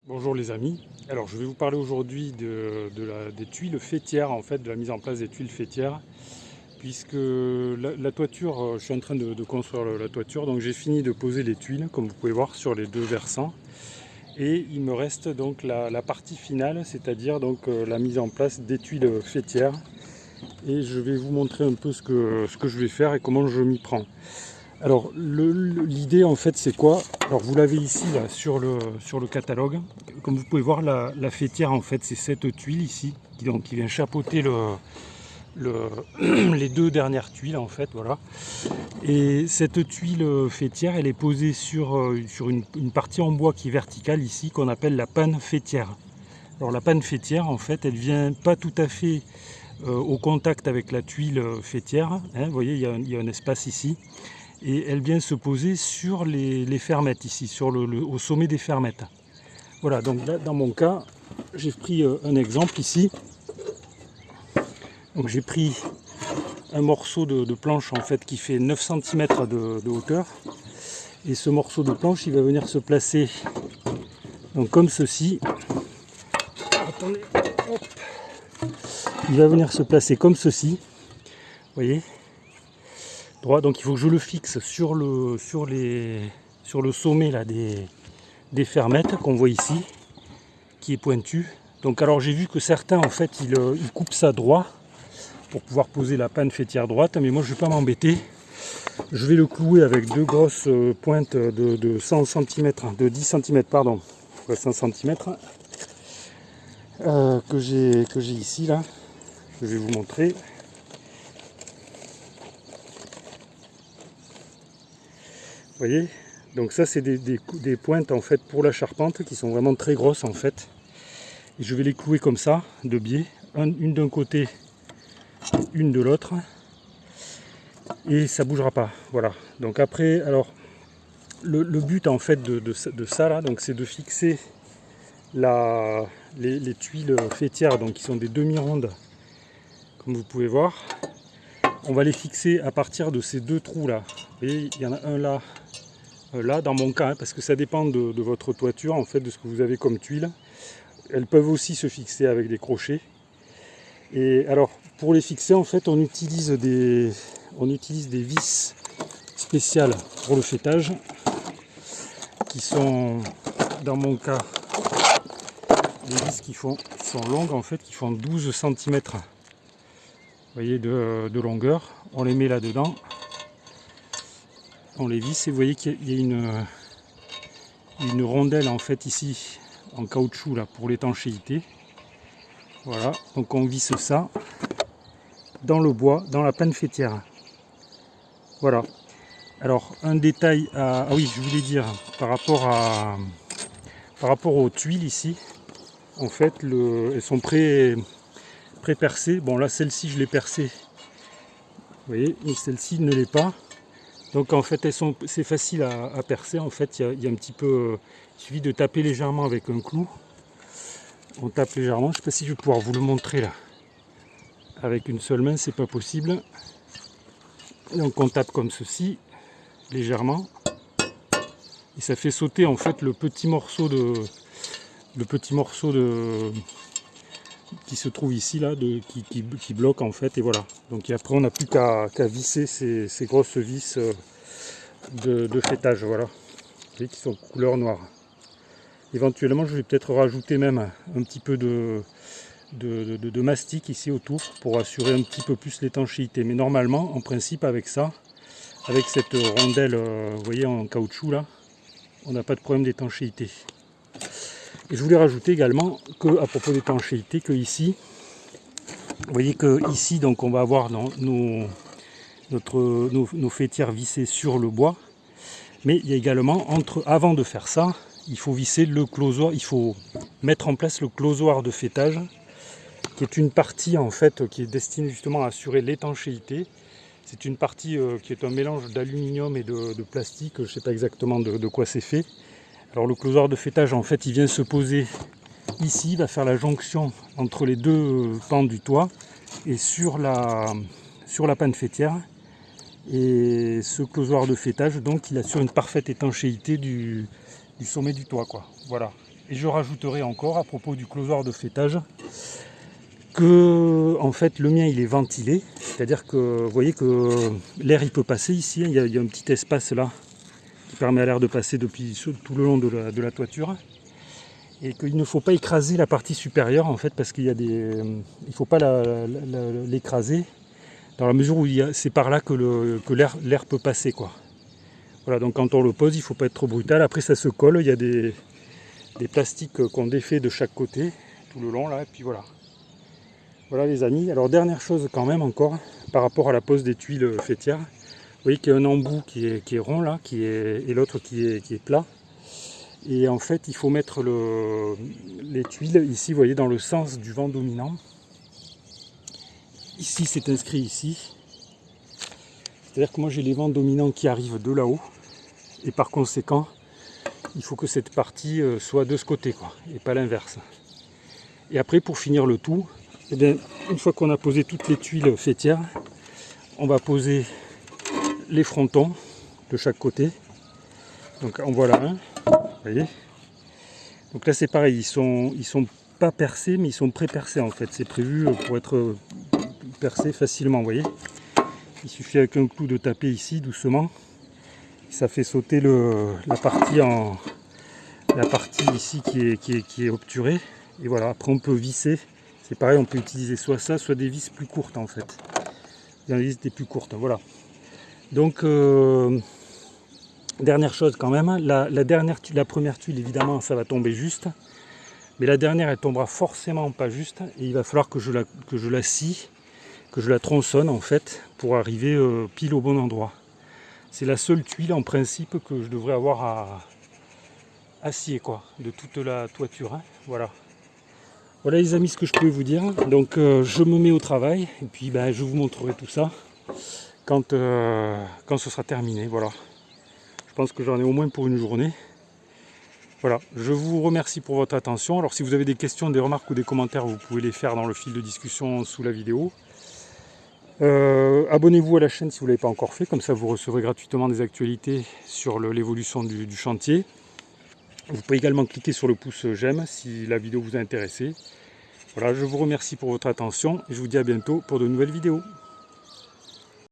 Bonjour les amis, alors je vais vous parler aujourd'hui des tuiles faîtières, en fait, de la mise en place des tuiles faîtières, puisque la toiture, je suis en train de construire la toiture, donc j'ai fini de poser les tuiles, comme vous pouvez voir, sur les deux versants, et il me reste donc la partie finale, c'est-à-dire donc la mise en place des tuiles faîtières, et je vais vous montrer un peu ce que je vais faire et comment je m'y prends. Alors l'idée en fait c'est quoi? Alors vous l'avez ici là sur le catalogue. Comme vous pouvez voir la faîtière en fait c'est cette tuile ici qui vient chapeauter les deux dernières tuiles en fait, voilà. Et cette tuile faîtière elle est posée sur une partie en bois qui est verticale ici qu'on appelle la panne faîtière. Alors la panne faîtière en fait elle vient pas tout à fait au contact avec la tuile faîtière, hein. Vous voyez il y a un espace ici. Et elle vient se poser sur les fermettes ici, au sommet des fermettes. Voilà, donc là dans mon cas, j'ai pris un exemple ici. Donc j'ai pris un morceau de planche en fait qui fait 9 cm de hauteur. Et ce morceau de planche il va venir se placer donc comme ceci. Attendez, hop. Il va venir se placer comme ceci. Vous voyez, droit, donc il faut que je le fixe sur le sommet là, des fermettes qu'on voit ici, qui est pointu. Donc alors j'ai vu que certains en fait ils coupent ça droit pour pouvoir poser la panne faîtière droite, mais moi je ne vais pas m'embêter. Je vais le clouer avec deux grosses pointes de 100 cm, de 10 cm pardon, 5 cm que j'ai ici là. Je vais vous montrer. Vous voyez, donc ça c'est des pointes en fait pour la charpente qui sont vraiment très grosses en fait. Et je vais les clouer comme ça, de biais, une d'un côté, une de l'autre, et ça bougera pas. Voilà. Donc après, alors le but en fait de ça là, donc c'est de fixer les tuiles faîtières, donc qui sont des demi-rondes, comme vous pouvez voir. On va les fixer à partir de ces deux trous là. Vous voyez, il y en a un là dans mon cas, hein, parce que ça dépend de votre toiture en fait, de ce que vous avez comme tuiles. Elles peuvent aussi se fixer avec des crochets. Et alors pour les fixer en fait on utilise des vis spéciales pour le faîtage qui sont dans mon cas des vis qui sont longues en fait, qui font 12 cm, vous voyez, de longueur. On les met là dedans, on les visse et vous voyez qu'il y a une rondelle en fait ici en caoutchouc là pour l'étanchéité. Voilà, donc on visse ça dans le bois, dans la panne faîtière. Voilà. Alors un détail ah oui, je voulais dire par rapport aux tuiles ici, en fait elles sont pré-percées. Bon là celle-ci je l'ai percée, vous voyez, mais celle-ci ne l'est pas. Donc en fait c'est facile à percer. En fait il y a un petit peu, il suffit de taper légèrement avec un clou. On tape légèrement, je ne sais pas si je vais pouvoir vous le montrer là. Avec une seule main c'est pas possible. Donc on tape comme ceci, légèrement. Et ça fait sauter en fait le petit morceau qui se trouve ici là, qui bloque en fait, et voilà. Donc après on n'a plus qu'à visser ces grosses vis de faîtage, voilà. Vous voyez, qui sont couleur noire. Éventuellement je vais peut-être rajouter même un petit peu de mastic ici autour pour assurer un petit peu plus l'étanchéité. Mais normalement, en principe, avec ça, avec cette rondelle, vous voyez, en caoutchouc là, on n'a pas de problème d'étanchéité. Et je voulais rajouter également que, à propos d'étanchéité, que ici, vous voyez que ici, donc on va avoir nos faîtières vissées sur le bois, mais il y a également, avant de faire ça, il faut visser le closoir, il faut mettre en place le closoir de faîtage, qui est une partie en fait qui est destinée justement à assurer l'étanchéité. C'est une partie qui est un mélange d'aluminium et de plastique, je ne sais pas exactement de quoi c'est fait. Alors le closoir de faîtage en fait il vient se poser ici, il va faire la jonction entre les deux pans du toit et sur la panne faîtière. Et ce closoir de faîtage donc il assure une parfaite étanchéité du sommet du toit, quoi. Voilà. Et je rajouterai encore à propos du closoir de fêtage que en fait le mien il est ventilé, c'est-à-dire que vous voyez que l'air il peut passer ici, il y a un petit espace là qui permet à l'air de passer depuis tout le long de la toiture, et qu'il ne faut pas écraser la partie supérieure en fait, parce qu'il y a des, il ne faut pas l'écraser dans la mesure où c'est par là que l'air peut passer quoi. Voilà, donc quand on le pose il ne faut pas être trop brutal, après ça se colle, il y a des plastiques qu'on défait de chaque côté tout le long là, et puis voilà. Voilà les amis, alors dernière chose quand même encore, par rapport à la pose des tuiles fêtières, vous voyez qu'il y a un embout qui est rond là, et l'autre qui est plat. Et en fait il faut mettre les tuiles ici, vous voyez, dans le sens du vent dominant. Ici c'est inscrit ici. C'est-à-dire que moi j'ai les vents dominants qui arrivent de là-haut. Et par conséquent, il faut que cette partie soit de ce côté, quoi, et pas l'inverse. Et après pour finir le tout, eh bien, une fois qu'on a posé toutes les tuiles fêtières, on va poser les frontons de chaque côté. Donc en voilà un, vous voyez. Donc là c'est pareil, ils sont pas percés, mais ils sont pré-percés en fait. C'est prévu pour être percé facilement, vous voyez. Il suffit avec un clou de taper ici doucement. Ça fait sauter la partie ici qui est obturée. Et voilà, après on peut visser. C'est pareil, on peut utiliser soit ça, soit des vis plus courtes en fait. Des vis des plus courtes, voilà. Donc, dernière chose quand même, la première tuile évidemment ça va tomber juste. Mais la dernière elle tombera forcément pas juste. Et il va falloir que je la scie, que je la tronçonne en fait, pour arriver pile au bon endroit. C'est la seule tuile en principe que je devrais avoir à scier quoi, de toute la toiture, hein. Voilà. Voilà les amis ce que je peux vous dire. Donc je me mets au travail et puis ben, je vous montrerai tout ça quand ce sera terminé. Voilà. Je pense que j'en ai au moins pour une journée. Voilà, je vous remercie pour votre attention. Alors si vous avez des questions, des remarques ou des commentaires, vous pouvez les faire dans le fil de discussion sous la vidéo. Abonnez-vous à la chaîne si vous ne l'avez pas encore fait, comme ça vous recevrez gratuitement des actualités sur l'évolution du chantier. Vous pouvez également cliquer sur le pouce j'aime si la vidéo vous a intéressé. Voilà, je vous remercie pour votre attention et je vous dis à bientôt pour de nouvelles vidéos.